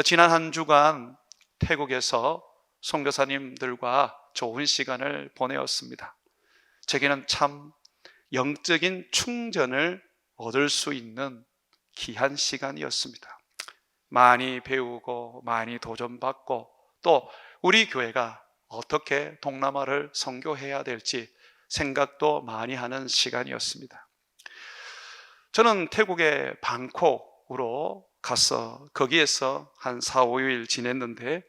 지난 한 주간 태국에서 선교사님들과 좋은 시간을 보내었습니다. 제게는 참 영적인 충전을 얻을 수 있는 귀한 시간이었습니다. 많이 배우고 많이 도전받고 또 우리 교회가 어떻게 동남아를 선교해야 될지 생각도 많이 하는 시간이었습니다. 저는 태국의 방콕으로 가서 거기에서 한 4, 5일 지냈는데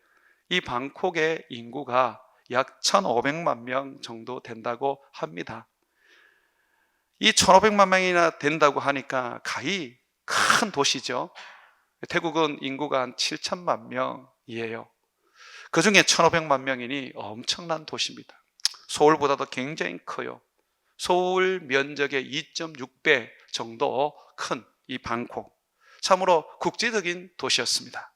이 방콕의 인구가 약 1,500만 명 정도 된다고 합니다. 이 1,500만 명이나 된다고 하니까 가히 큰 도시죠. 태국은 인구가 한 7천만 명이에요. 그 중에 1,500만 명이니 엄청난 도시입니다. 서울보다도 굉장히 커요. 서울 면적의 2.6배 정도 큰 이 방콕, 참으로 국제적인 도시였습니다.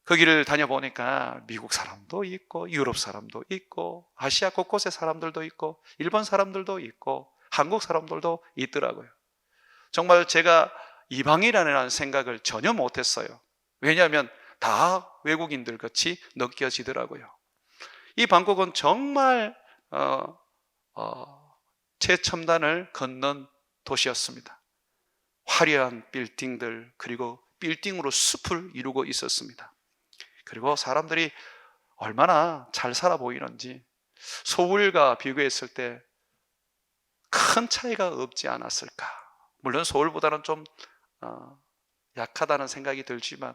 거기를 다녀보니까 미국 사람도 있고 유럽 사람도 있고 아시아 곳곳의 사람들도 있고 일본 사람들도 있고 한국 사람들도 있더라고요. 정말 제가 이방인이라는 생각을 전혀 못했어요. 왜냐하면 다 외국인들 같이 느껴지더라고요. 이 방콕은 정말 최첨단을 걷는 도시였습니다. 화려한 빌딩들, 그리고 빌딩으로 숲을 이루고 있었습니다. 그리고 사람들이 얼마나 잘 살아 보이는지 서울과 비교했을 때 큰 차이가 없지 않았을까. 물론 서울보다는 좀 약하다는 생각이 들지만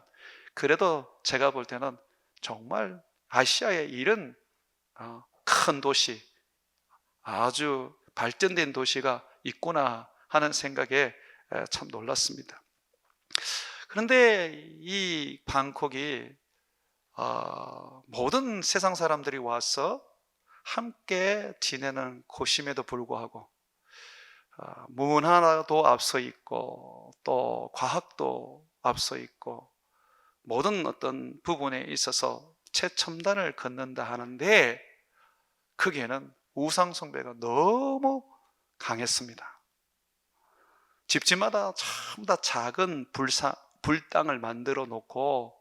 그래도 제가 볼 때는 정말 아시아에 이런 큰 도시, 아주 발전된 도시가 있구나 하는 생각에 참 놀랐습니다. 그런데 이 방콕이 모든 세상 사람들이 와서 함께 지내는 곳임에도 불구하고 문화도 앞서 있고 또 과학도 앞서 있고 모든 어떤 부분에 있어서 최첨단을 걷는다 하는데 거기에는 우상 숭배가 너무 강했습니다. 집집마다 전부 다 작은 불당을 만들어 놓고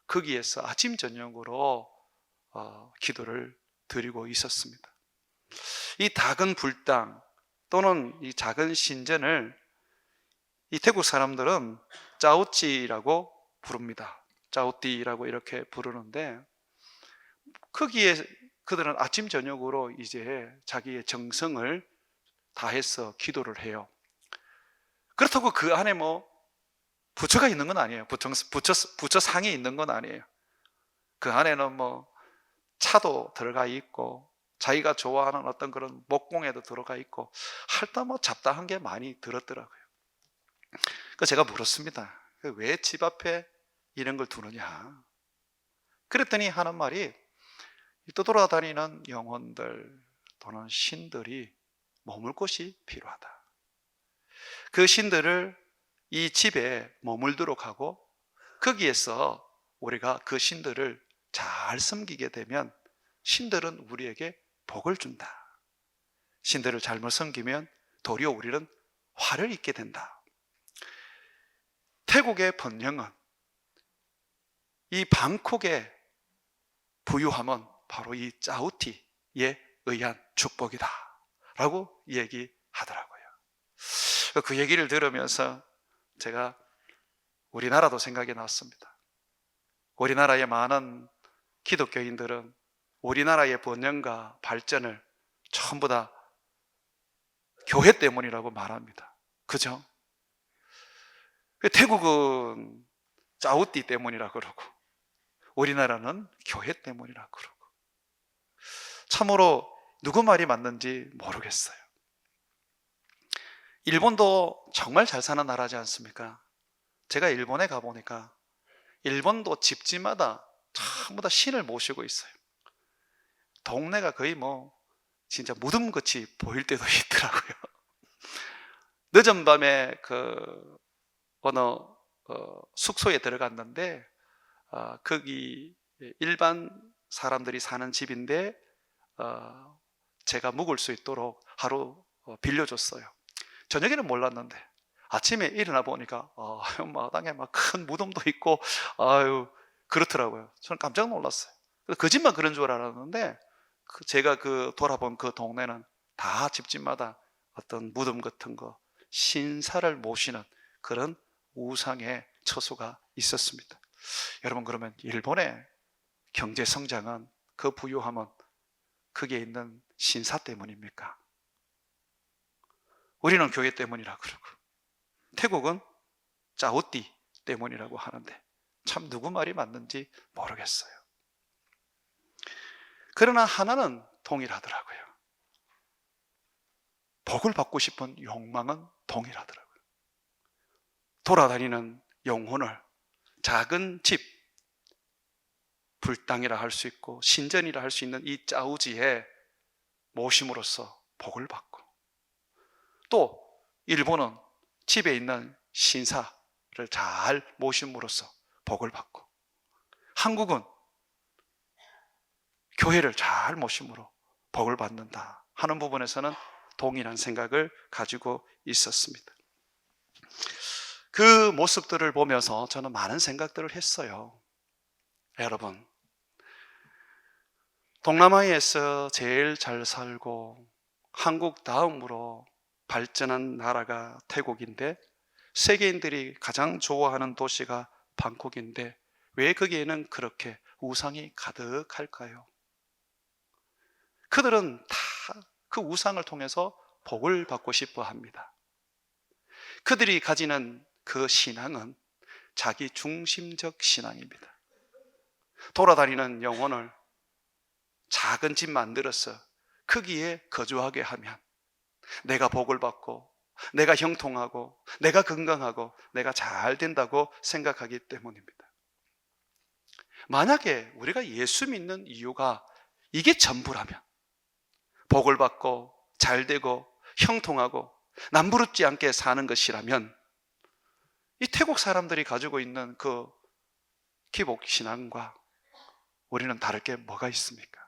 거기에서 아침 저녁으로 기도를 드리고 있었습니다. 이 작은 불당 또는 이 작은 신전을 이 태국 사람들은 짜우찌라고 부릅니다. 짜우띠라고 이렇게 부르는데 거기에 그들은 아침 저녁으로 이제 자기의 정성을 다해서 기도를 해요. 그렇다고 그 안에 뭐 부처가 있는 건 아니에요. 부처 상이 있는 건 아니에요. 그 안에는 뭐 차도 들어가 있고 자기가 좋아하는 어떤 그런 목공에도 들어가 있고 할다 뭐 잡다한 게 많이 들었더라고요. 그 제가 물었습니다. 왜 집 앞에 이런 걸 두느냐? 그랬더니 하는 말이 떠돌아다니는 영혼들 또는 신들이 머물 곳이 필요하다. 그 신들을 이 집에 머물도록 하고 거기에서 우리가 그 신들을 잘 섬기게 되면 신들은 우리에게 복을 준다. 신들을 잘못 섬기면 도리어 우리는 화를 입게 된다. 태국의 번영은 이 방콕의 부유함은 바로 이 짜우티에 의한 축복이다 라고 얘기하더라고요. 그 얘기를 들으면서 제가 우리나라도 생각이 났습니다. 우리나라의 많은 기독교인들은 우리나라의 번영과 발전을 전부 다 교회 때문이라고 말합니다. 그죠? 태국은 짜우띠 때문이라 그러고 우리나라는 교회 때문이라 그러고 참으로 누구 말이 맞는지 모르겠어요. 일본도 정말 잘 사는 나라지 않습니까? 제가 일본에 가보니까 일본도 집집마다 전부 다 신을 모시고 있어요. 동네가 거의 뭐 진짜 무덤같이 보일 때도 있더라고요. 늦은 밤에 그 어느 숙소에 들어갔는데 거기 일반 사람들이 사는 집인데 제가 묵을 수 있도록 하루 빌려줬어요. 저녁에는 몰랐는데 아침에 일어나 보니까 마당에 막 큰 무덤도 있고 아유 그렇더라고요. 저는 깜짝 놀랐어요. 거짓말 그런 줄 알았는데 제가 돌아본 그 동네는 다 집집마다 어떤 무덤 같은 거, 신사를 모시는 그런 우상의 처소가 있었습니다. 여러분, 그러면 일본의 경제 성장은, 그 부유함은 거기에 있는 신사 때문입니까? 우리는 교회 때문이라 그러고, 태국은 짜오띠 때문이라고 하는데 참 누구 말이 맞는지 모르겠어요. 그러나 하나는 동일하더라고요. 복을 받고 싶은 욕망은 동일하더라고요. 돌아다니는 영혼을 작은 집, 불당이라 할 수 있고 신전이라 할 수 있는 이 짜우지에 모심으로써 복을 받고, 또 일본은 집에 있는 신사를 잘 모심으로써 복을 받고, 한국은 교회를 잘 모심으로 복을 받는다 하는 부분에서는 동일한 생각을 가지고 있었습니다. 그 모습들을 보면서 저는 많은 생각들을 했어요. 여러분, 동남아에서 제일 잘 살고 한국 다음으로 발전한 나라가 태국인데, 세계인들이 가장 좋아하는 도시가 방콕인데 왜 거기에는 그렇게 우상이 가득할까요? 그들은 다 그 우상을 통해서 복을 받고 싶어 합니다. 그들이 가지는 그 신앙은 자기 중심적 신앙입니다. 돌아다니는 영혼을 작은 집 만들어서 거기에 거주하게 하면 내가 복을 받고, 내가 형통하고, 내가 건강하고, 내가 잘 된다고 생각하기 때문입니다. 만약에 우리가 예수 믿는 이유가 이게 전부라면, 복을 받고 잘 되고 형통하고 남부럽지 않게 사는 것이라면, 이 태국 사람들이 가지고 있는 그 기복 신앙과 우리는 다를 게 뭐가 있습니까?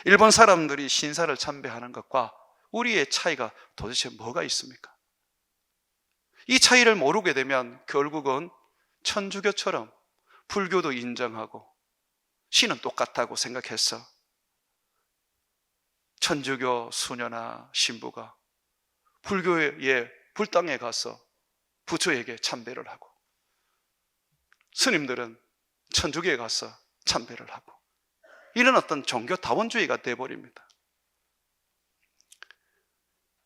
일본 사람들이 신사를 참배하는 것과 우리의 차이가 도대체 뭐가 있습니까? 이 차이를 모르게 되면 결국은 천주교처럼 불교도 인정하고 신은 똑같다고 생각해서 천주교 수녀나 신부가 불교의 불당에 가서 부처에게 참배를 하고, 스님들은 천주교에 가서 참배를 하고, 이런 어떤 종교 다원주의가 되어버립니다.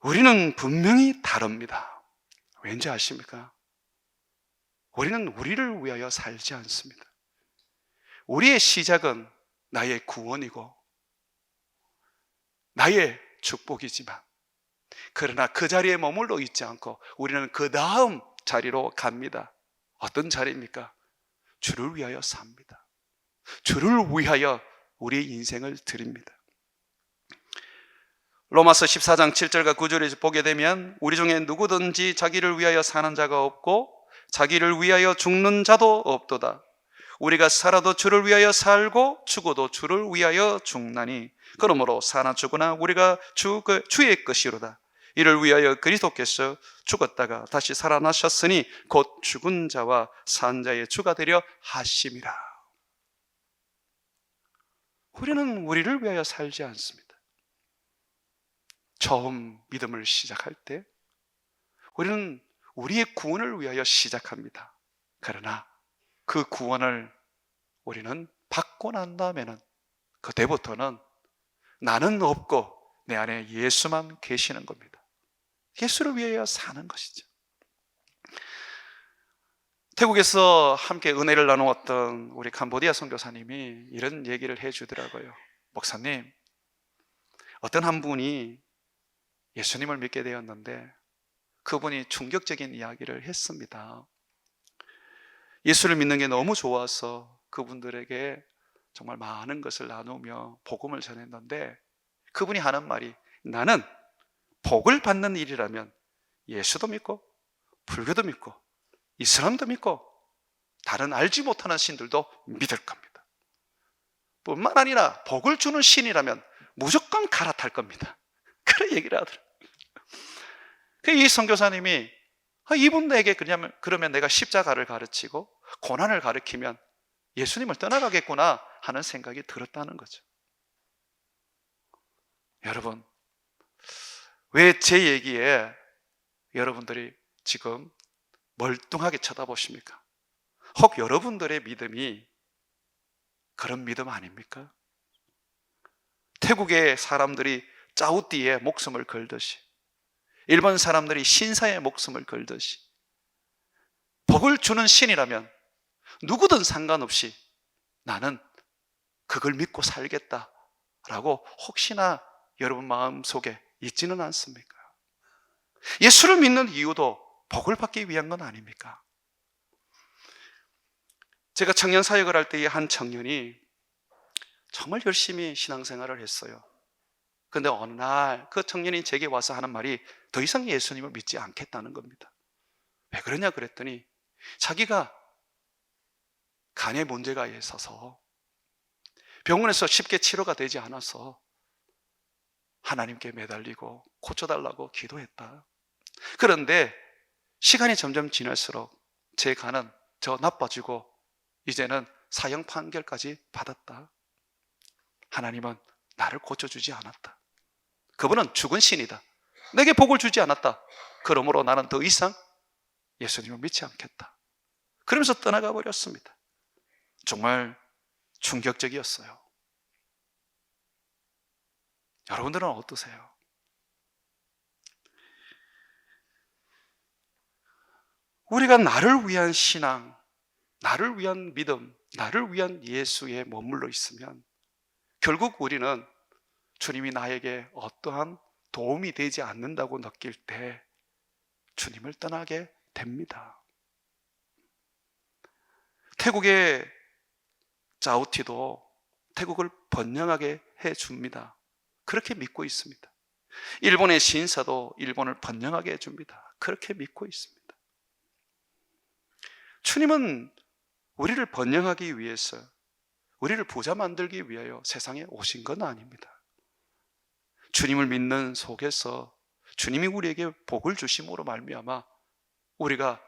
우리는 분명히 다릅니다. 왠지 아십니까? 우리는 우리를 위하여 살지 않습니다. 우리의 시작은 나의 구원이고 나의 축복이지만, 그러나 그 자리에 머물러 있지 않고 우리는 그 다음 자리로 갑니다. 어떤 자리입니까? 주를 위하여 삽니다. 주를 위하여 우리의 인생을 드립니다. 로마서 14장 7절과 9절에 보게 되면, 우리 중에 누구든지 자기를 위하여 사는 자가 없고 자기를 위하여 죽는 자도 없도다. 우리가 살아도 주를 위하여 살고 죽어도 주를 위하여 죽나니, 그러므로 사나 죽으나 우리가 주의 것이로다. 이를 위하여 그리스도께서 죽었다가 다시 살아나셨으니 곧 죽은 자와 산 자의 주가 되려 하심이라. 우리는 우리를 위하여 살지 않습니다. 처음 믿음을 시작할 때 우리는 우리의 구원을 위하여 시작합니다. 그러나 그 구원을 우리는 받고 난 다음에는 그때부터는 나는 없고 내 안에 예수만 계시는 겁니다. 예수를 위하여 사는 것이죠. 태국에서 함께 은혜를 나누었던 우리 캄보디아 선교사님이 이런 얘기를 해주더라고요. 목사님, 어떤 한 분이 예수님을 믿게 되었는데 그분이 충격적인 이야기를 했습니다. 예수를 믿는 게 너무 좋아서 그분들에게 정말 많은 것을 나누며 복음을 전했는데, 그분이 하는 말이, 나는 복을 받는 일이라면 예수도 믿고 불교도 믿고 이슬람도 믿고 다른 알지 못하는 신들도 믿을 겁니다. 뿐만 아니라 복을 주는 신이라면 무조건 갈아탈 겁니다. 그런 얘기를 하더라고요. 이 선교사님이 이분에게 그러면 내가 십자가를 가르치고 고난을 가르치면 예수님을 떠나가겠구나 하는 생각이 들었다는 거죠. 여러분, 왜 제 얘기에 여러분들이 지금 멀뚱하게 쳐다보십니까? 혹 여러분들의 믿음이 그런 믿음 아닙니까? 태국의 사람들이 짜우띠에 목숨을 걸듯이, 일본 사람들이 신사에 목숨을 걸듯이, 복을 주는 신이라면 누구든 상관없이 나는 그걸 믿고 살겠다라고 혹시나 여러분 마음속에 있지는 않습니까? 예수를 믿는 이유도 복을 받기 위한 건 아닙니까? 제가 청년 사역을 할 때의 한 청년이 정말 열심히 신앙생활을 했어요. 그런데 어느 날 그 청년이 제게 와서 하는 말이 더 이상 예수님을 믿지 않겠다는 겁니다. 왜 그러냐 그랬더니 자기가 간에 문제가 있어서 병원에서 쉽게 치료가 되지 않아서 하나님께 매달리고 고쳐달라고 기도했다. 그런데 시간이 점점 지날수록 제 간은 더 나빠지고 이제는 사형 판결까지 받았다. 하나님은 나를 고쳐주지 않았다. 그분은 죽은 신이다. 내게 복을 주지 않았다. 그러므로 나는 더 이상 예수님을 믿지 않겠다. 그러면서 떠나가 버렸습니다. 정말 충격적이었어요. 여러분들은 어떠세요? 우리가 나를 위한 신앙, 나를 위한 믿음, 나를 위한 예수에 머물러 있으면 결국 우리는 주님이 나에게 어떠한 도움이 되지 않는다고 느낄 때 주님을 떠나게 됩니다. 태국의 짜오티도 태국을 번영하게 해줍니다. 그렇게 믿고 있습니다. 일본의 신사도 일본을 번영하게 해줍니다. 그렇게 믿고 있습니다. 주님은 우리를 번영하기 위해서, 우리를 부자 만들기 위하여 세상에 오신 건 아닙니다. 주님을 믿는 속에서 주님이 우리에게 복을 주심으로 말미암아 우리가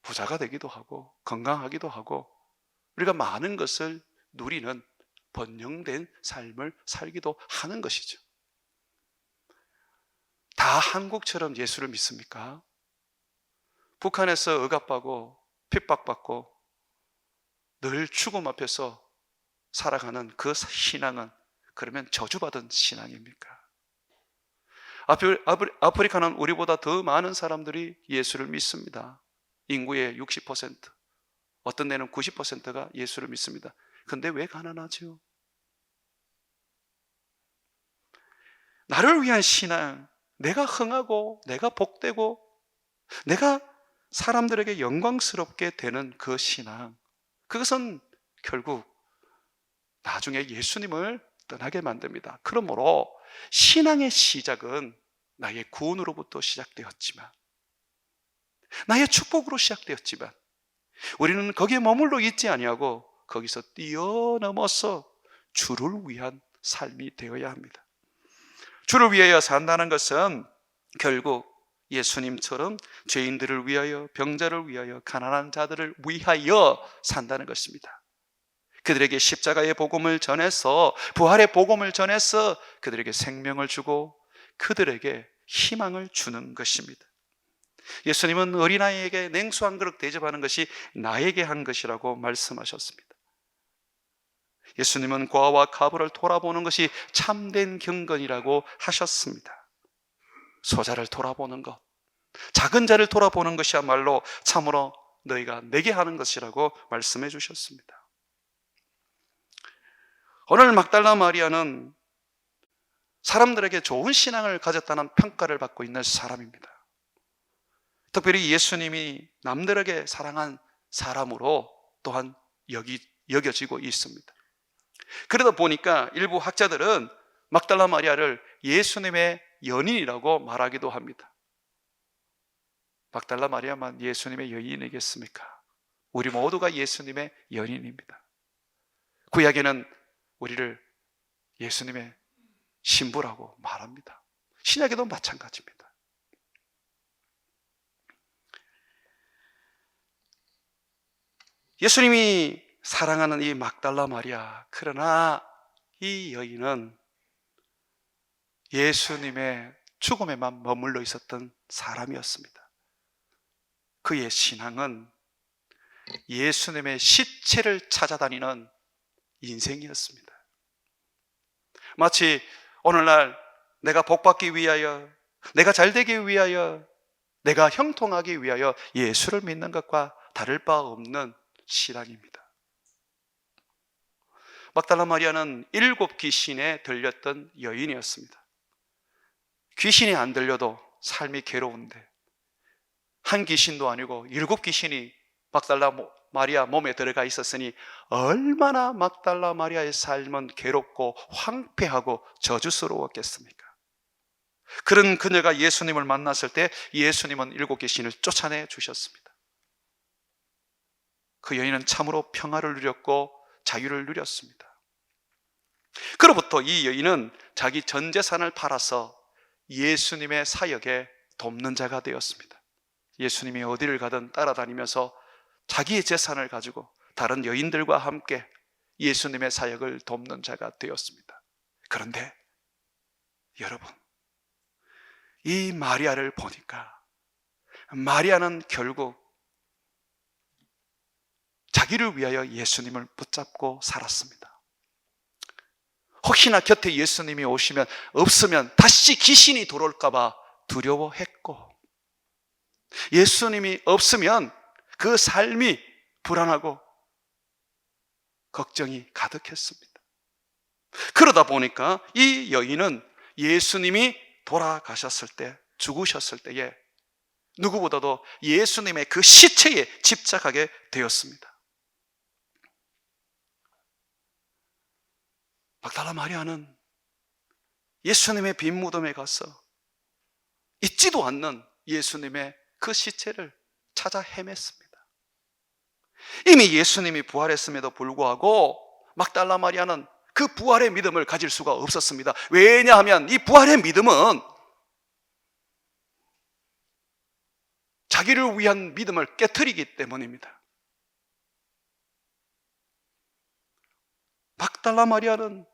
부자가 되기도 하고 건강하기도 하고 우리가 많은 것을 누리는 번영된 삶을 살기도 하는 것이죠. 다 한국처럼 예수를 믿습니까? 북한에서 억압받고 핍박받고 늘 죽음 앞에서 살아가는 그 신앙은 그러면 저주받은 신앙입니까? 아프리카는 우리보다 더 많은 사람들이 예수를 믿습니다. 인구의 60%, 어떤 데는 90%가 예수를 믿습니다. 그런데 왜 가난하죠? 나를 위한 신앙, 내가 흥하고 내가 복되고 내가 사람들에게 영광스럽게 되는 그 신앙, 그것은 결국 나중에 예수님을 떠나게 만듭니다. 그러므로 신앙의 시작은 나의 구원으로부터 시작되었지만, 나의 축복으로 시작되었지만 우리는 거기에 머물러 있지 아니하고 거기서 뛰어넘어서 주를 위한 삶이 되어야 합니다. 주를 위하여 산다는 것은 결국 예수님처럼 죄인들을 위하여, 병자를 위하여, 가난한 자들을 위하여 산다는 것입니다. 그들에게 십자가의 복음을 전해서, 부활의 복음을 전해서 그들에게 생명을 주고 그들에게 희망을 주는 것입니다. 예수님은 어린아이에게 냉수 한 그릇 대접하는 것이 나에게 한 것이라고 말씀하셨습니다. 예수님은 고아와 과부를 돌아보는 것이 참된 경건이라고 하셨습니다. 소자를 돌아보는 것, 작은 자를 돌아보는 것이야말로 참으로 너희가 내게 하는 것이라고 말씀해 주셨습니다. 오늘 막달라 마리아는 사람들에게 좋은 신앙을 가졌다는 평가를 받고 있는 사람입니다. 특별히 예수님이 남들에게 사랑한 사람으로 또한 여겨지고 있습니다. 그러다 보니까 일부 학자들은 막달라 마리아를 예수님의 연인이라고 말하기도 합니다. 막달라 마리아만 예수님의 여인이겠습니까? 우리 모두가 예수님의 연인입니다. 구약에는 우리를 예수님의 신부라고 말합니다. 신약에도 마찬가지입니다. 예수님이 사랑하는 이 막달라 마리아, 그러나 이 여인은 예수님의 죽음에만 머물러 있었던 사람이었습니다. 그의 신앙은 예수님의 시체를 찾아다니는 인생이었습니다. 마치 오늘날 내가 복받기 위하여, 내가 잘되기 위하여, 내가 형통하기 위하여 예수를 믿는 것과 다를 바 없는 신앙입니다. 막달라 마리아는 7 귀신에 들렸던 여인이었습니다. 귀신이 안 들려도 삶이 괴로운데 한 귀신도 아니고 7 귀신이 막달라 마리아 몸에 들어가 있었으니 얼마나 막달라 마리아의 삶은 괴롭고 황폐하고 저주스러웠겠습니까? 그런 그녀가 예수님을 만났을 때 예수님은 7 귀신을 쫓아내 주셨습니다. 그 여인은 참으로 평화를 누렸고 자유를 누렸습니다. 그로부터 이 여인은 자기 전 재산을 팔아서 예수님의 사역에 돕는 자가 되었습니다. 예수님이 어디를 가든 따라다니면서 자기의 재산을 가지고 다른 여인들과 함께 예수님의 사역을 돕는 자가 되었습니다. 그런데 여러분, 이 마리아를 보니까 마리아는 결국 자기를 위하여 예수님을 붙잡고 살았습니다. 혹시나 곁에 예수님이 없으면 다시 귀신이 들어올까 봐 두려워했고, 예수님이 없으면 그 삶이 불안하고 걱정이 가득했습니다. 그러다 보니까 이 여인은 예수님이 돌아가셨을 때, 죽으셨을 때에 누구보다도 예수님의 그 시체에 집착하게 되었습니다. 막달라 마리아는 예수님의 빈 무덤에 가서 잊지도 않는 예수님의 그 시체를 찾아 헤맸습니다. 이미 예수님이 부활했음에도 불구하고 막달라 마리아는 그 부활의 믿음을 가질 수가 없었습니다. 왜냐하면 이 부활의 믿음은 자기를 위한 믿음을 깨트리기 때문입니다. 막달라 마리아는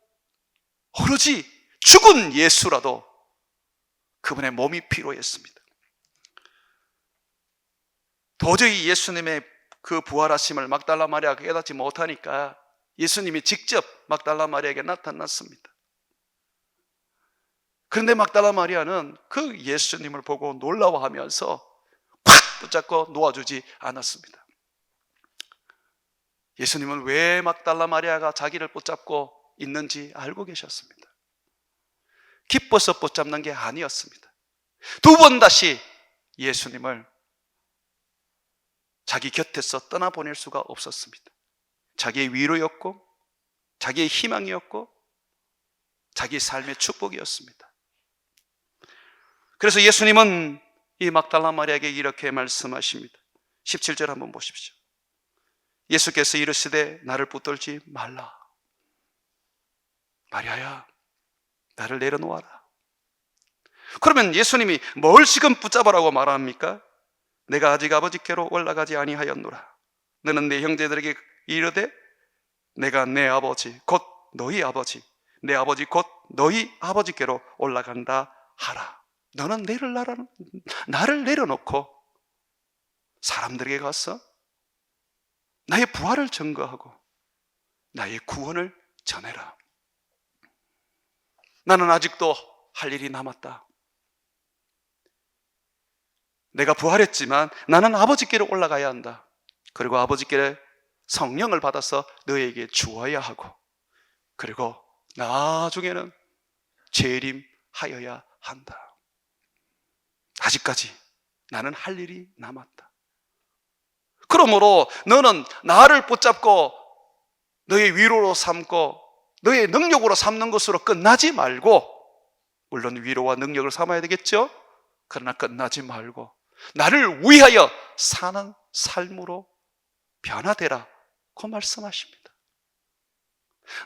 오로지 죽은 예수라도 그분의 몸이 필요했습니다. 도저히 예수님의 그 부활하심을 막달라 마리아가 깨닫지 못하니까 예수님이 직접 막달라 마리아에게 나타났습니다. 그런데 막달라 마리아는 그 예수님을 보고 놀라워하면서 팍 붙잡고 놓아주지 않았습니다. 예수님은 왜 막달라 마리아가 자기를 붙잡고 있는지 알고 계셨습니다. 기뻐서 붙잡는 게 아니었습니다. 2번 다시 예수님을 자기 곁에서 떠나보낼 수가 없었습니다. 자기의 위로였고, 자기의 희망이었고, 자기의 삶의 축복이었습니다. 그래서 예수님은 이 막달라 마리아에게 이렇게 말씀하십니다. 17절 한번 보십시오. 예수께서 이르시되 나를 붙들지 말라. 마리아야, 나를 내려놓아라. 그러면 예수님이 뭘 지금 붙잡으라고 말합니까? 내가 아직 아버지께로 올라가지 아니하였노라. 너는 내 형제들에게 이르되 내가 내 아버지 곧 너희 아버지, 내 아버지 곧 너희 아버지께로 올라간다 하라. 너는 나를 내려놓고 사람들에게 가서 나의 부활을 증거하고 나의 구원을 전해라. 나는 아직도 할 일이 남았다. 내가 부활했지만 나는 아버지께로 올라가야 한다. 그리고 아버지께 성령을 받아서 너에게 주어야 하고, 그리고 나중에는 재림하여야 한다. 아직까지 나는 할 일이 남았다. 그러므로 너는 나를 붙잡고 너의 위로로 삼고 너의 능력으로 삼는 것으로 끝나지 말고, 물론 위로와 능력을 삼아야 되겠죠? 그러나 끝나지 말고 나를 위하여 사는 삶으로 변화되라, 그 말씀하십니다.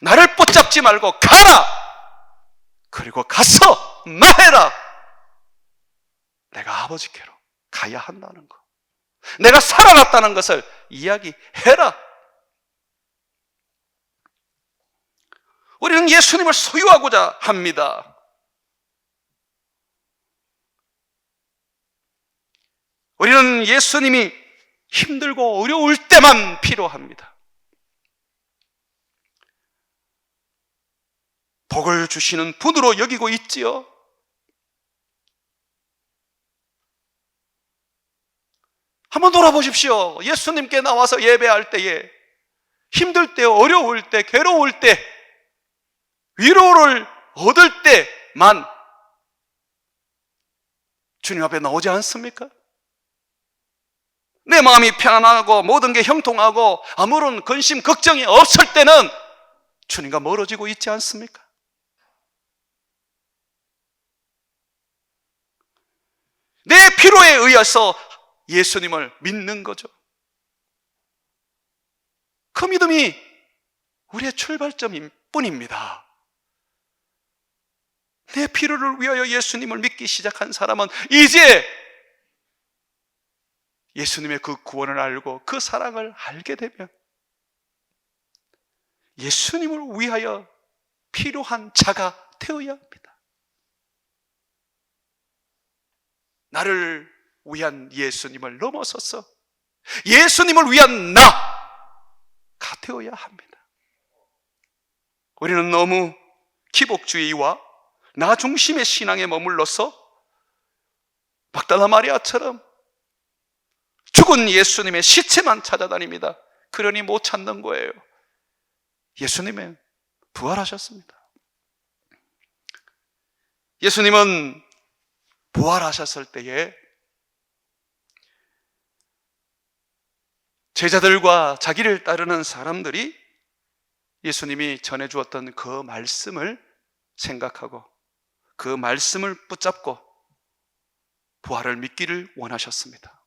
나를 붙잡지 말고 가라! 그리고 가서 말해라! 내가 아버지께로 가야 한다는 것, 내가 살아났다는 것을 이야기해라, 우리는 예수님을 소유하고자 합니다. 우리는 예수님이 힘들고 어려울 때만 필요합니다. 복을 주시는 분으로 여기고 있지요. 한번 돌아보십시오. 예수님께 나와서 예배할 때에 힘들 때, 어려울 때, 괴로울 때, 위로를 얻을 때만 주님 앞에 나오지 않습니까? 내 마음이 편안하고 모든 게 형통하고 아무런 근심, 걱정이 없을 때는 주님과 멀어지고 있지 않습니까? 내 필요에 의해서 예수님을 믿는 거죠. 그 믿음이 우리의 출발점일 뿐입니다. 내 필요를 위하여 예수님을 믿기 시작한 사람은 이제 예수님의 그 구원을 알고 그 사랑을 알게 되면 예수님을 위하여 필요한 자가 되어야 합니다. 나를 위한 예수님을 넘어서서 예수님을 위한 나가 되어야 합니다. 우리는 너무 기복주의와 나 중심의 신앙에 머물러서 막달라 마리아처럼 죽은 예수님의 시체만 찾아다닙니다. 그러니 못 찾는 거예요. 예수님은 부활하셨습니다. 예수님은 부활하셨을 때에 제자들과 자기를 따르는 사람들이 예수님이 전해주었던 그 말씀을 생각하고 그 말씀을 붙잡고 부활을 믿기를 원하셨습니다.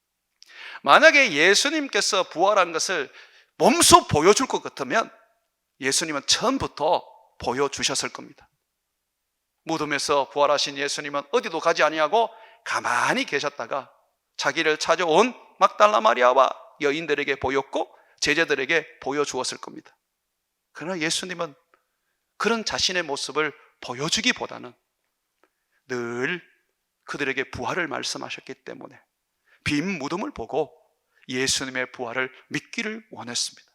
만약에 예수님께서 부활한 것을 몸소 보여줄 것 같으면 예수님은 처음부터 보여주셨을 겁니다. 무덤에서 부활하신 예수님은 어디도 가지 아니하고 가만히 계셨다가 자기를 찾아온 막달라 마리아와 여인들에게 보였고 제자들에게 보여주었을 겁니다. 그러나 예수님은 그런 자신의 모습을 보여주기보다는 늘 그들에게 부활을 말씀하셨기 때문에 빈 무덤을 보고 예수님의 부활을 믿기를 원했습니다.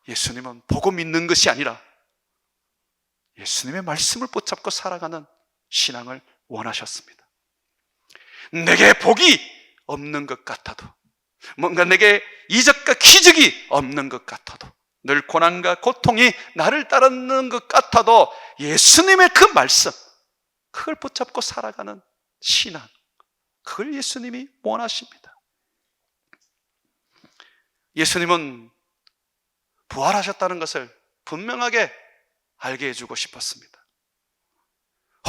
예수님은 보고 믿는 것이 아니라 예수님의 말씀을 붙잡고 살아가는 신앙을 원하셨습니다. 내게 복이 없는 것 같아도, 뭔가 내게 이적과 기적이 없는 것 같아도, 늘 고난과 고통이 나를 따르는 것 같아도 예수님의 그 말씀, 그걸 붙잡고 살아가는 신앙, 그걸 예수님이 원하십니다. 예수님은 부활하셨다는 것을 분명하게 알게 해주고 싶었습니다.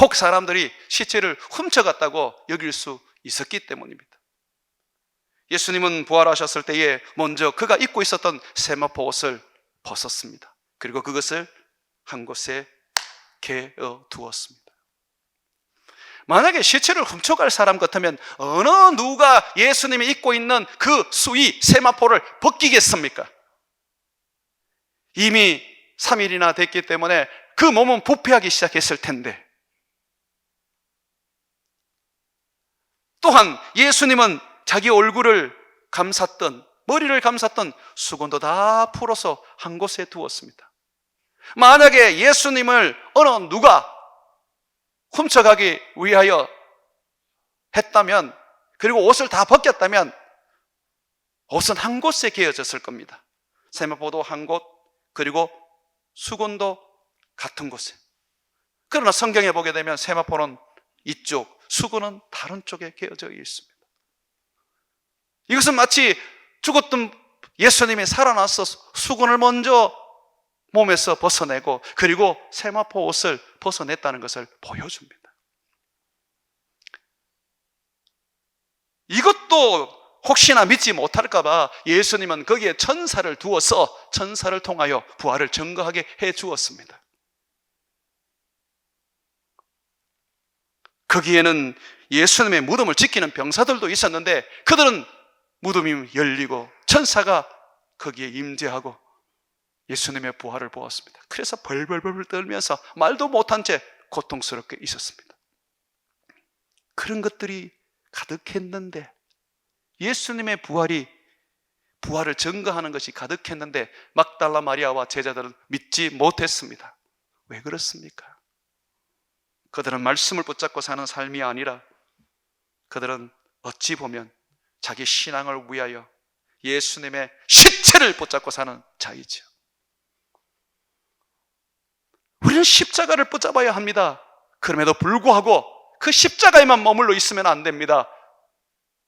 혹 사람들이 시체를 훔쳐갔다고 여길 수 있었기 때문입니다. 예수님은 부활하셨을 때에 먼저 그가 입고 있었던 세마포 옷을 벗었습니다. 그리고 그것을 한 곳에 개어 두었습니다. 만약에 시체를 훔쳐갈 사람 같으면 어느 누가 예수님이 입고 있는 그 수의 세마포를 벗기겠습니까? 이미 3일이나 됐기 때문에 그 몸은 부패하기 시작했을 텐데, 또한 예수님은 자기 얼굴을 감쌌던, 머리를 감쌌던 수건도 다 풀어서 한 곳에 두었습니다. 만약에 예수님을 어느 누가 훔쳐가기 위하여 했다면, 그리고 옷을 다 벗겼다면 옷은 한 곳에 개어졌을 겁니다. 세마포도 한 곳, 그리고 수건도 같은 곳에. 그러나 성경에 보게 되면 세마포는 이쪽, 수건은 다른 쪽에 개어져 있습니다. 이것은 마치 죽었던 예수님이 살아나서 수건을 먼저 몸에서 벗어내고 그리고 세마포 옷을 벗어냈다는 것을 보여줍니다. 이것도 혹시나 믿지 못할까 봐 예수님은 거기에 천사를 두어서 천사를 통하여 부활을 증거하게 해 주었습니다. 거기에는 예수님의 무덤을 지키는 병사들도 있었는데 그들은 무덤이 열리고 천사가 거기에 임재하고 예수님의 부활을 보았습니다. 그래서 벌벌벌 떨면서 말도 못한 채 고통스럽게 있었습니다. 그런 것들이 가득했는데, 예수님의 부활을 증거하는 것이 가득했는데 막달라 마리아와 제자들은 믿지 못했습니다. 왜 그렇습니까? 그들은 말씀을 붙잡고 사는 삶이 아니라 그들은 어찌 보면 자기 신앙을 위하여 예수님의 시체를 붙잡고 사는 자이죠. 우리는 십자가를 붙잡아야 합니다. 그럼에도 불구하고 그 십자가에만 머물러 있으면 안 됩니다.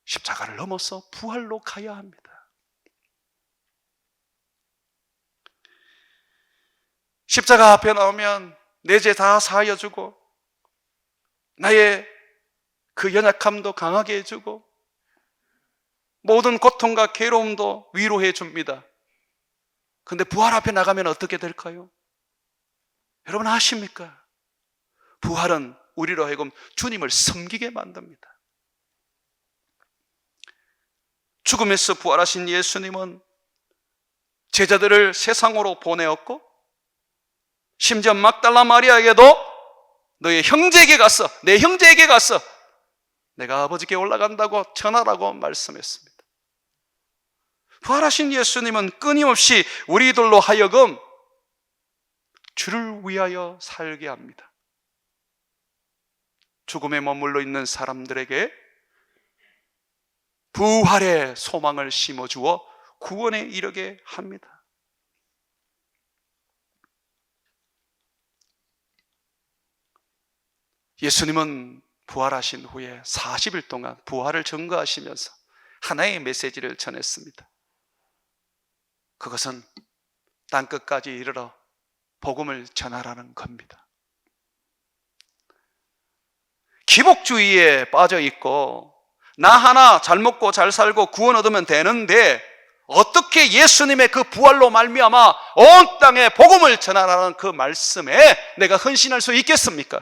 십자가를 넘어서 부활로 가야 합니다. 십자가 앞에 나오면 내 죄 다 사하여주고 나의 그 연약함도 강하게 해주고 모든 고통과 괴로움도 위로해 줍니다. 그런데 부활 앞에 나가면 어떻게 될까요? 여러분 아십니까? 부활은 우리로 하여금 주님을 섬기게 만듭니다. 죽음에서 부활하신 예수님은 제자들을 세상으로 보내었고, 심지어 막달라 마리아에게도 너의 형제에게 가서, 내 형제에게 가서 내가 아버지께 올라간다고 전하라고 말씀했습니다. 부활하신 예수님은 끊임없이 우리들로 하여금 주를 위하여 살게 합니다. 죽음에 머물러 있는 사람들에게 부활의 소망을 심어주어 구원에 이르게 합니다. 예수님은 부활하신 후에 40일 동안 부활을 증거하시면서 하나의 메시지를 전했습니다. 그것은 땅끝까지 이르러 복음을 전하라는 겁니다. 기복주의에 빠져 있고 나 하나 잘 먹고 잘 살고 구원 얻으면 되는데 어떻게 예수님의 그 부활로 말미암아 온 땅에 복음을 전하라는 그 말씀에 내가 헌신할 수 있겠습니까?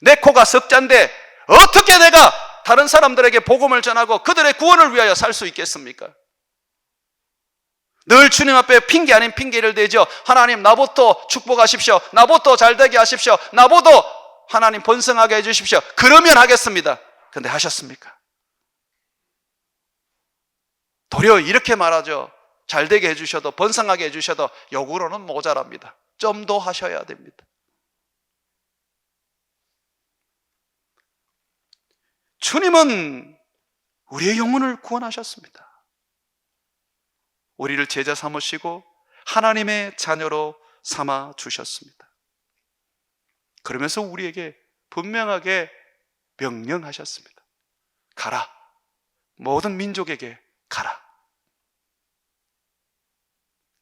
내 코가 석잔데 어떻게 내가 다른 사람들에게 복음을 전하고 그들의 구원을 위하여 살 수 있겠습니까? 늘 주님 앞에 핑계 아닌 핑계를 대죠. 하나님 나부터 축복하십시오. 나부터 잘되게 하십시오. 나부터 하나님 번성하게 해주십시오. 그러면 하겠습니다. 그런데 하셨습니까? 도리어 이렇게 말하죠. 잘되게 해주셔도 번성하게 해주셔도 역으로는 모자랍니다. 좀 더 하셔야 됩니다. 주님은 우리의 영혼을 구원하셨습니다. 우리를 제자 삼으시고 하나님의 자녀로 삼아 주셨습니다. 그러면서 우리에게 분명하게 명령하셨습니다. 가라. 모든 민족에게 가라.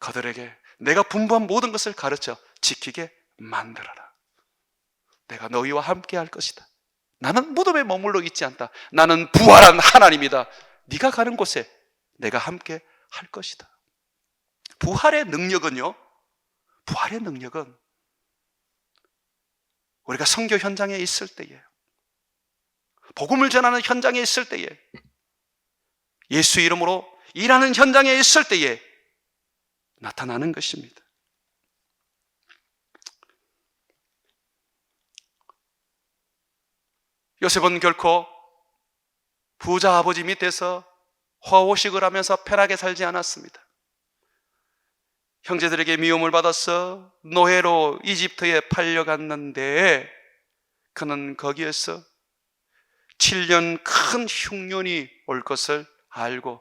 그들에게 내가 분부한 모든 것을 가르쳐 지키게 만들어라. 내가 너희와 함께 할 것이다. 나는 무덤에 머물러 있지 않다. 나는 부활한 하나님이다. 네가 가는 곳에 내가 함께 할 것이다. 부활의 능력은요, 부활의 능력은 우리가 선교 현장에 있을 때에, 복음을 전하는 현장에 있을 때에, 예수 이름으로 일하는 현장에 있을 때에 나타나는 것입니다. 요셉은 결코 부자 아버지 밑에서 화호식을 하면서 편하게 살지 않았습니다. 형제들에게 미움을 받아서 노예로 이집트에 팔려갔는데 그는 거기에서 7년 큰 흉년이 올 것을 알고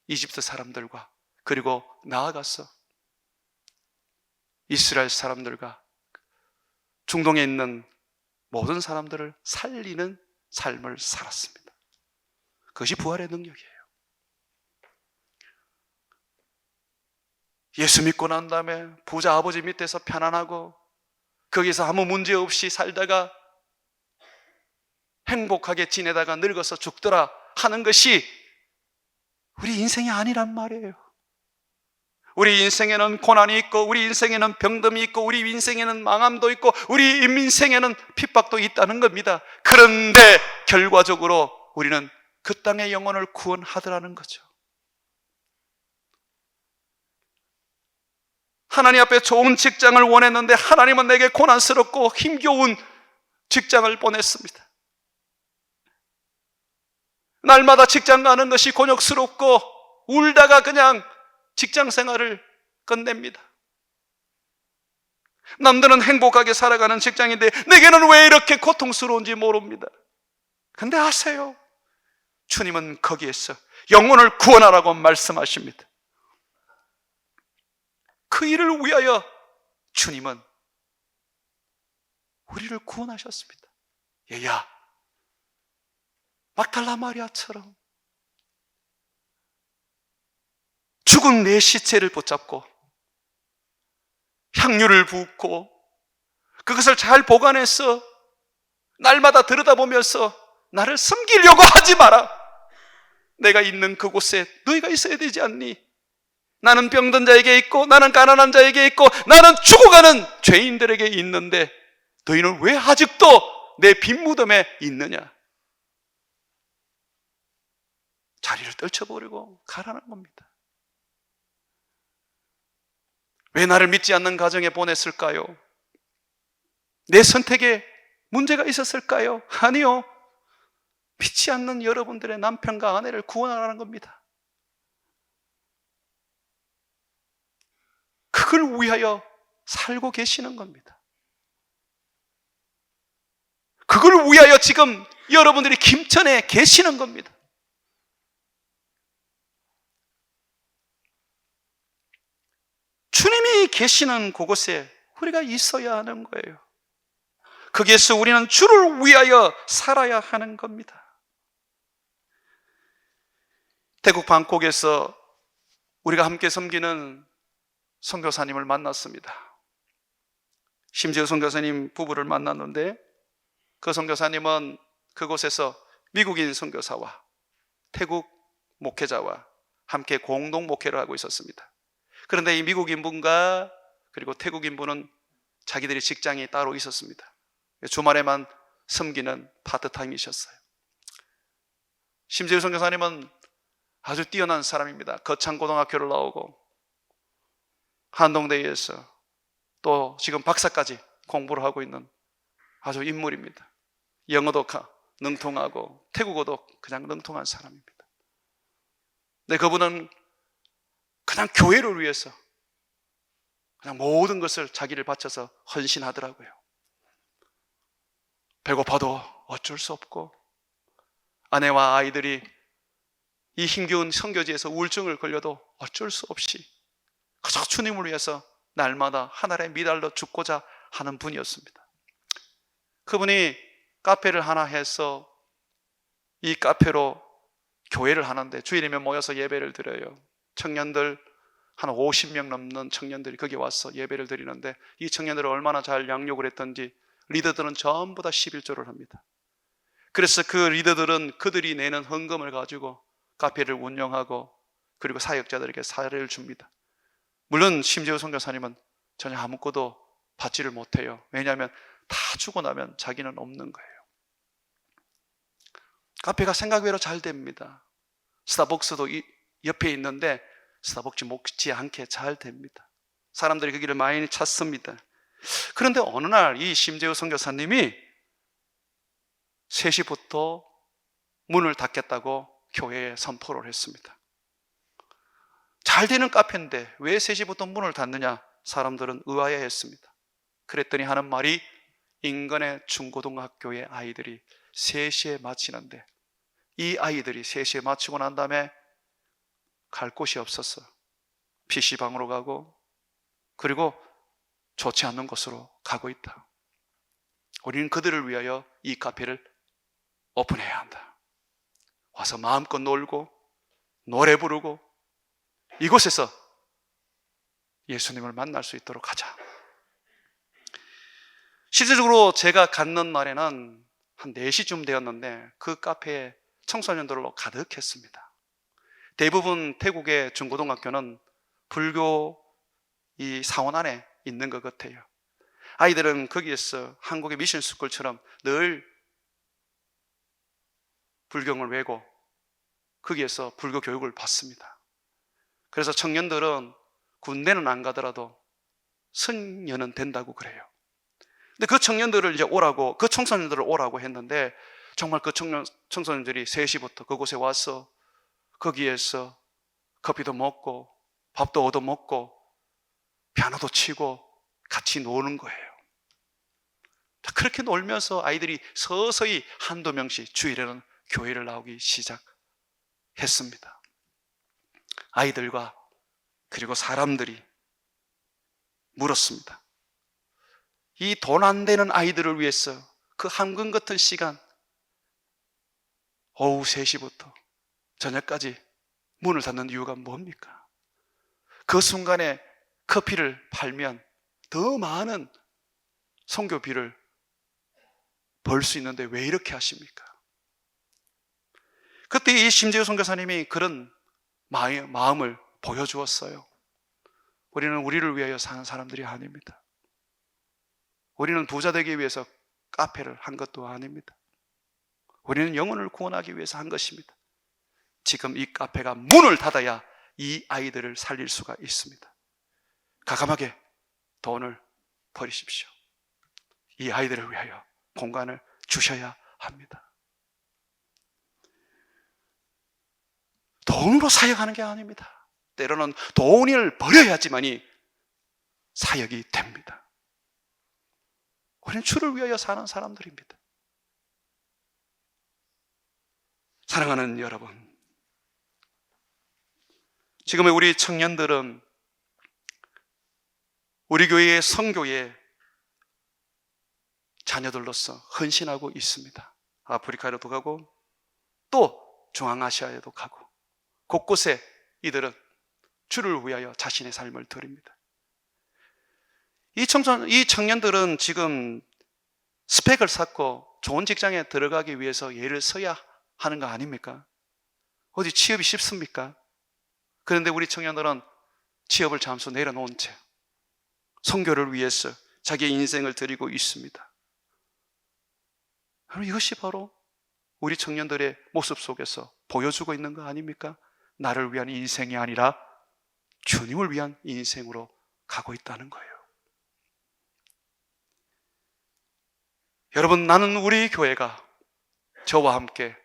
이집트 사람들과 그리고 나아가서 이스라엘 사람들과 중동에 있는 모든 사람들을 살리는 삶을 살았습니다. 그것이 부활의 능력이에요. 예수 믿고 난 다음에 부자 아버지 밑에서 편안하고 거기서 아무 문제 없이 살다가 행복하게 지내다가 늙어서 죽더라 하는 것이 우리 인생이 아니란 말이에요. 우리 인생에는 고난이 있고 우리 인생에는 병듦이 있고 우리 인생에는 망함도 있고 우리 인생에는 핍박도 있다는 겁니다. 그런데 결과적으로 우리는 그 땅의 영혼을 구원하더라는 거죠. 하나님 앞에 좋은 직장을 원했는데 하나님은 내게 고난스럽고 힘겨운 직장을 보냈습니다. 날마다 직장 가는 것이 곤욕스럽고 울다가 그냥 직장 생활을 끝냅니다. 남들은 행복하게 살아가는 직장인데 내게는 왜 이렇게 고통스러운지 모릅니다. 근데 아세요? 주님은 거기에서 영혼을 구원하라고 말씀하십니다. 그 일을 위하여 주님은 우리를 구원하셨습니다. 얘야, 막달라 마리아처럼 죽은 내 시체를 붙잡고 향유를 붓고 그것을 잘 보관해서 날마다 들여다보면서 나를 섬기려고 하지 마라. 내가 있는 그곳에 너희가 있어야 되지 않니? 나는 병든 자에게 있고 나는 가난한 자에게 있고 나는 죽어가는 죄인들에게 있는데 너희는 왜 아직도 내 빈 무덤에 있느냐? 자리를 떨쳐버리고 가라는 겁니다. 왜 나를 믿지 않는 가정에 보냈을까요? 내 선택에 문제가 있었을까요? 아니요. 믿지 않는 여러분들의 남편과 아내를 구원하라는 겁니다. 그걸 위하여 살고 계시는 겁니다. 그걸 위하여 지금 여러분들이 김천에 계시는 겁니다. 주님이 계시는 그곳에 우리가 있어야 하는 거예요. 거기에서 우리는 주를 위하여 살아야 하는 겁니다. 태국 방콕에서 우리가 함께 섬기는 선교사님을 만났습니다. 심지어 선교사님 부부를 만났는데 그 선교사님은 그곳에서 미국인 선교사와 태국 목회자와 함께 공동 목회를 하고 있었습니다. 그런데 이 미국인 분과 그리고 태국인 분은 자기들의 직장이 따로 있었습니다. 주말에만 섬기는 파트타임이셨어요. 심지어 선교사님은 아주 뛰어난 사람입니다. 거창고등학교를 나오고 한동대에서 또 지금 박사까지 공부를 하고 있는 아주 인물입니다. 영어도 능통하고 태국어도 그냥 능통한 사람입니다. 근데 그분은 그냥 교회를 위해서 그냥 모든 것을 자기를 바쳐서 헌신하더라고요. 배고파도 어쩔 수 없고 아내와 아이들이 이 힘겨운 선교지에서 우울증을 걸려도 어쩔 수 없이 그저 주님을 위해서 날마다 하늘에 미달러 죽고자 하는 분이었습니다. 그분이 카페를 하나 해서 이 카페로 교회를 하는데 주일이면 모여서 예배를 드려요. 청년들 한 50명 넘는 청년들이 거기 와서 예배를 드리는데 이 청년들을 얼마나 잘 양육을 했던지 리더들은 전부 다 11조를 합니다. 그래서 그 리더들은 그들이 내는 헌금을 가지고 카페를 운영하고 그리고 사역자들에게 사례를 줍니다. 물론 심지어 선교사님은 전혀 아무것도 받지를 못해요. 왜냐하면 다 주고 나면 자기는 없는 거예요. 카페가 생각외로 잘 됩니다. 스타벅스도 옆에 있는데 스타벅스 먹지 않게 잘 됩니다. 사람들이 거기를 많이 찾습니다. 그런데 어느 날 이 심재우 선교사님이 3시부터 문을 닫겠다고 교회에 선포를 했습니다. 잘 되는 카페인데 왜 3시부터 문을 닫느냐? 사람들은 의아해했습니다. 그랬더니 하는 말이 인근의 중고등학교의 아이들이 3시에 마치는데 이 아이들이 3시에 마치고 난 다음에 갈 곳이 없었어. PC방으로 가고 그리고 좋지 않는 곳으로 가고 있다. 우리는 그들을 위하여 이 카페를 오픈해야 한다. 와서 마음껏 놀고 노래 부르고 이곳에서 예수님을 만날 수 있도록 하자. 실질적으로 제가 갔는 날에는 한 4시쯤 되었는데 그 카페에 청소년들로 가득했습니다. 대부분 태국의 중고등학교는 불교 이 사원 안에 있는 것 같아요. 아이들은 거기에서 한국의 미션 스쿨처럼 늘 불경을 외고 거기에서 불교 교육을 받습니다. 그래서 청년들은 군대는 안 가더라도 성년은 된다고 그래요. 근데 그 청년들을 이제 오라고, 그 청소년들을 오라고 했는데 정말 그 청소년들이 3시부터 그곳에 와서 거기에서 커피도 먹고 밥도 얻어 먹고 피아노도 치고 같이 노는 거예요. 그렇게 놀면서 아이들이 서서히 한두 명씩 주일에는 교회를 나오기 시작했습니다. 아이들과 그리고 사람들이 물었습니다. 이 돈 안 되는 아이들을 위해서 그 황금 같은 시간, 오후 3시부터 저녁까지 문을 닫는 이유가 뭡니까? 그 순간에 커피를 팔면 더 많은 선교비를 벌 수 있는데 왜 이렇게 하십니까? 그때 이 심재우 선교사님이 그런 마음을 보여주었어요. 우리는 우리를 위하여 사는 사람들이 아닙니다. 우리는 부자 되기 위해서 카페를 한 것도 아닙니다. 우리는 영혼을 구원하기 위해서 한 것입니다. 지금 이 카페가 문을 닫아야 이 아이들을 살릴 수가 있습니다. 과감하게 돈을 버리십시오. 이 아이들을 위하여 공간을 주셔야 합니다. 돈으로 사역하는 게 아닙니다. 때로는 돈을 버려야지만이 사역이 됩니다. 우리는 주를 위하여 사는 사람들입니다. 사랑하는 여러분, 지금의 우리 청년들은 우리 교회의 선교에 자녀들로서 헌신하고 있습니다. 아프리카에도 가고 또 중앙아시아에도 가고 곳곳에 이들은 주를 위하여 자신의 삶을 드립니다. 이 청년들은 지금 스펙을 쌓고 좋은 직장에 들어가기 위해서 예를 서야 하는 거 아닙니까? 어디 취업이 쉽습니까? 그런데 우리 청년들은 취업을 잠시 내려놓은 채 선교를 위해서 자기의 인생을 드리고 있습니다. 이것이 바로 우리 청년들의 모습 속에서 보여주고 있는 거 아닙니까? 나를 위한 인생이 아니라 주님을 위한 인생으로 가고 있다는 거예요. 여러분, 나는 우리 교회가 저와 함께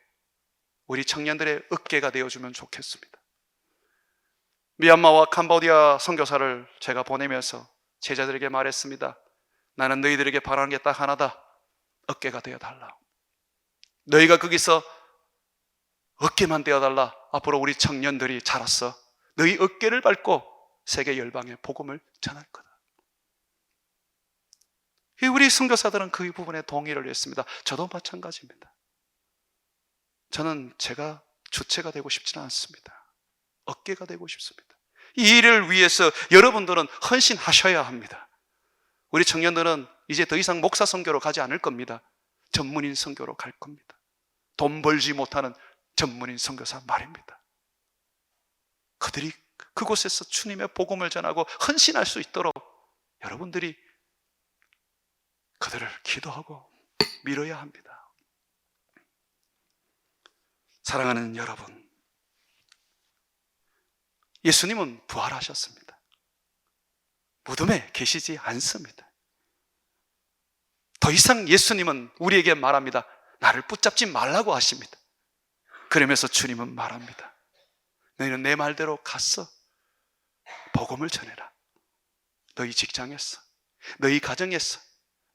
우리 청년들의 어깨가 되어주면 좋겠습니다. 미얀마와 캄보디아 선교사를 제가 보내면서 제자들에게 말했습니다. 나는 너희들에게 바라는 게 딱 하나다. 어깨가 되어달라. 너희가 거기서 어깨만 되어달라. 앞으로 우리 청년들이 자라서 너희 어깨를 밟고 세계 열방에 복음을 전할 거다. 우리 선교사들은 그 부분에 동의를 했습니다. 저도 마찬가지입니다. 저는 제가 주체가 되고 싶지는 않습니다. 어깨가 되고 싶습니다. 이 일을 위해서 여러분들은 헌신하셔야 합니다. 우리 청년들은 이제 더 이상 목사 선교로 가지 않을 겁니다. 전문인 선교로 갈 겁니다. 돈 벌지 못하는 전문인 선교사 말입니다. 그들이 그곳에서 주님의 복음을 전하고 헌신할 수 있도록 여러분들이 그들을 기도하고 밀어야 합니다. 사랑하는 여러분, 예수님은 부활하셨습니다. 무덤에 계시지 않습니다. 더 이상 예수님은 우리에게 말합니다. 나를 붙잡지 말라고 하십니다. 그러면서 주님은 말합니다. 너희는 내 말대로 가서 복음을 전해라. 너희 직장에서, 너희 가정에서,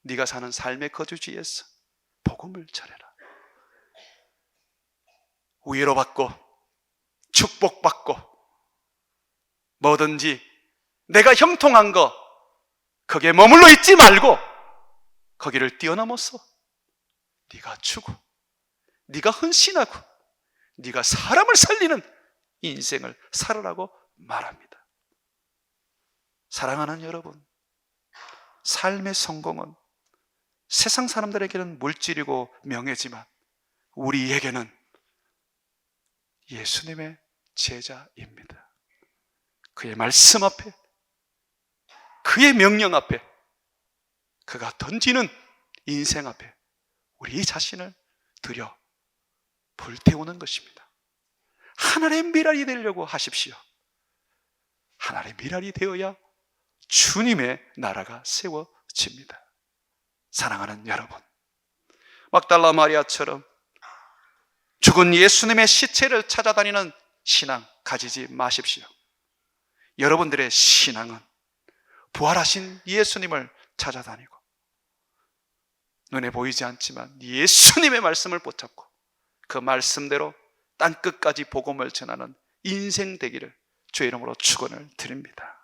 네가 사는 삶의 거주지에서 복음을 전해라. 위로받고 축복받고 뭐든지 내가 형통한 거 거기에 머물러 있지 말고 거기를 뛰어넘어서 네가 주고 네가 헌신하고 네가 사람을 살리는 인생을 살으라고 말합니다. 사랑하는 여러분, 삶의 성공은 세상 사람들에게는 물질이고 명예지만 우리에게는 예수님의 제자입니다. 그의 말씀 앞에, 그의 명령 앞에, 그가 던지는 인생 앞에 우리 자신을 들여 불태우는 것입니다. 하늘의 미랄이 되려고 하십시오. 하늘의 미랄이 되어야 주님의 나라가 세워집니다. 사랑하는 여러분, 막달라 마리아처럼 죽은 예수님의 시체를 찾아다니는 신앙 가지지 마십시오. 여러분들의 신앙은 부활하신 예수님을 찾아다니고 눈에 보이지 않지만 예수님의 말씀을 붙잡고 그 말씀대로 땅끝까지 복음을 전하는 인생 되기를 주의 이름으로 축원을 드립니다.